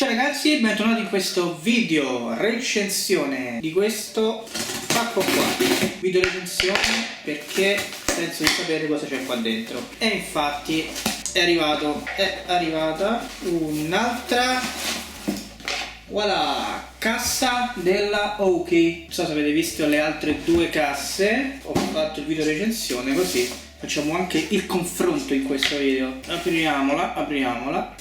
Ciao ragazzi, bentornati in questo video recensione di questo pacco qua. Video recensione perché penso di sapere cosa c'è qua dentro. E infatti è arrivata un'altra, voilà, cassa della Oki. Non so se avete visto le altre due casse, ho fatto il video recensione così facciamo anche il confronto in questo video. Apriamola.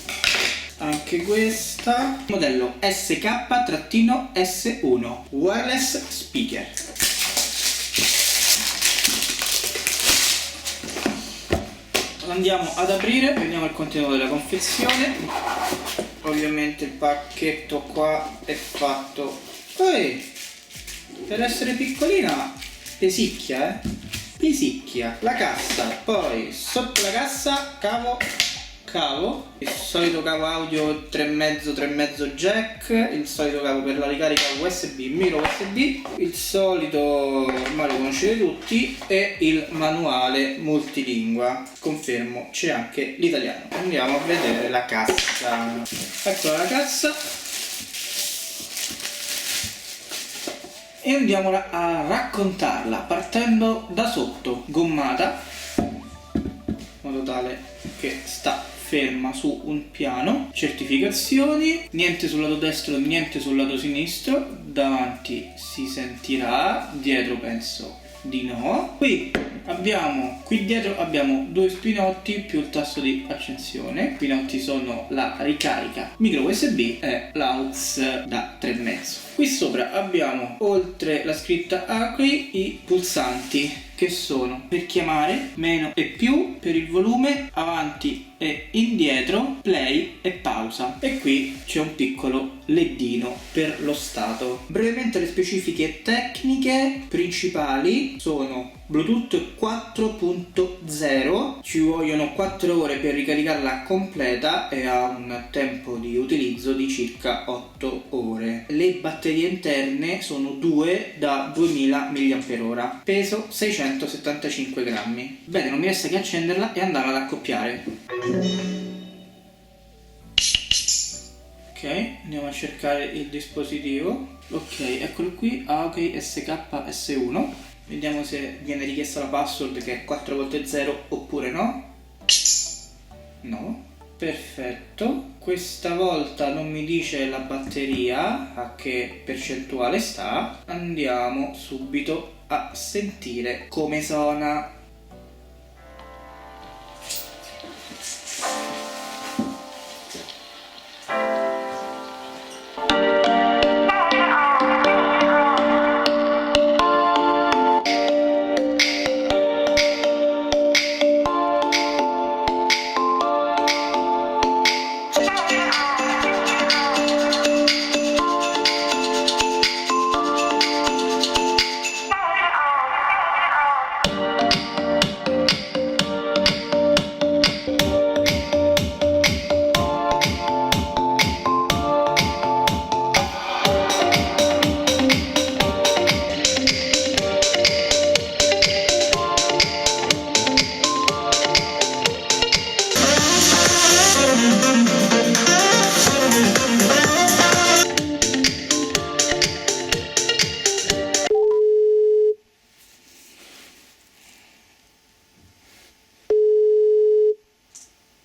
Anche questa, modello SK-S1 wireless speaker. Andiamo ad aprire, vediamo il contenuto della confezione. Ovviamente il pacchetto qua è fatto per essere piccolina, pesicchia, pesicchia. La cassa, poi sotto la cassa cavo, il solito cavo audio 3,5 jack, il solito cavo per la ricarica USB, micro USB, il solito, ormai lo conoscete tutti, e il manuale multilingua. Confermo, c'è anche l'italiano. Andiamo a vedere la cassa. Eccola la cassa e andiamo a raccontarla partendo da sotto, gommata in modo tale che sta ferma su un piano. Certificazioni, niente sul lato destro, niente sul lato sinistro. Davanti si sentirà, dietro penso di no. Qui dietro abbiamo due spinotti più il tasto di accensione. I spinotti sono la ricarica micro USB e l'aux da 3,5. Qui sopra abbiamo, oltre la scritta Acri, i pulsanti che sono per chiamare, meno e più, per il volume, avanti e indietro, play e pausa. E qui c'è un piccolo ledino per lo stato. Brevemente le specifiche tecniche principali sono Bluetooth 4.0, ci vogliono 4 ore per ricaricarla completa e ha un tempo di utilizzo di circa 8 ore. Le batterie interne sono 2 da 2000 mAh, peso 675 grammi. Bene, non mi resta che accenderla e andarla ad accoppiare. Ok, andiamo a cercare il dispositivo. Ok, eccolo qui, Aoki SK-S1. Vediamo se viene richiesta la password, che è 4x0 oppure no. No. Perfetto. Questa volta non mi dice la batteria a che percentuale sta. Andiamo subito a sentire come suona.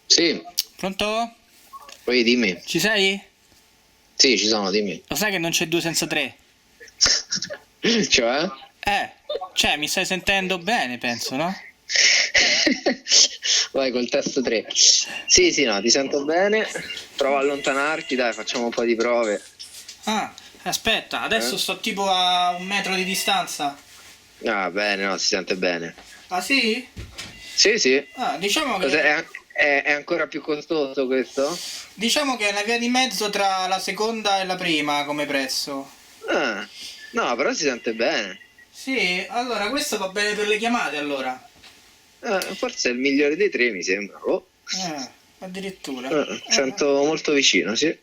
Sì. Pronto? Poi dimmi. Ci sei? Sì, ci sono, dimmi. Lo sai che non c'è 2 senza 3? Cioè? Cioè mi stai sentendo bene, penso, no? Vai col testo 3. Sì, no, ti sento bene. Prova a allontanarti, dai, facciamo un po' di prove. Ah, aspetta, adesso sto tipo a 1 metro di distanza. Ah, bene, no, si sente bene. Ah sì? Sì. Ah, diciamo che È ancora più costoso questo? diciamo che è una via di mezzo tra la seconda e la prima come prezzo. Ah, no, però si sente bene. Sì, allora questo va bene per le chiamate allora. Forse è il migliore dei 3, mi sembra. Addirittura. Sento molto vicino, sì.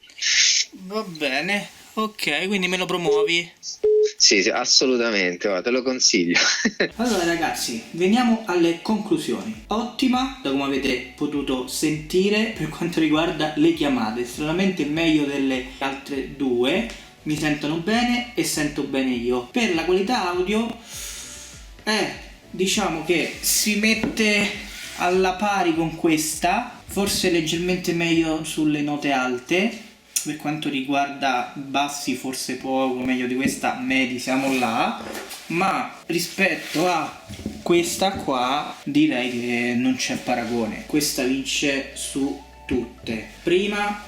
Va bene, ok, quindi me lo promuovi. Sì, sì, assolutamente, guarda, te lo consiglio. Allora ragazzi, veniamo alle conclusioni. Ottima, da come avete potuto sentire, per quanto riguarda le chiamate, stranamente meglio delle altre due, mi sentono bene e sento bene io. Per la qualità audio, diciamo che si mette alla pari con questa, forse leggermente meglio sulle note alte. Per quanto riguarda bassi forse poco meglio di questa, medi siamo là, ma rispetto a questa qua direi che non c'è paragone. Questa vince su tutte, prima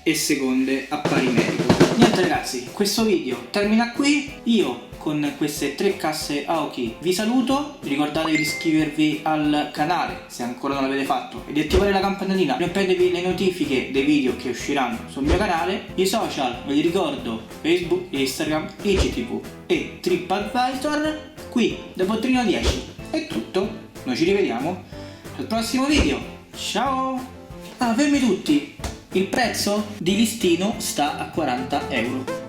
e seconde a pari merito. Niente ragazzi, questo video termina qui. Io con queste 3 casse Aoki vi saluto, ricordatevi di iscrivervi al canale se ancora non l'avete fatto e di attivare la campanellina per non perdervi le notifiche dei video che usciranno sul mio canale. I social ve li ricordo: Facebook, Instagram, IGTV e TripAdvisor. Qui da Bottrino 10 è tutto, noi ci rivediamo al prossimo video, ciao! Fermi tutti, il prezzo di listino sta a 40 euro.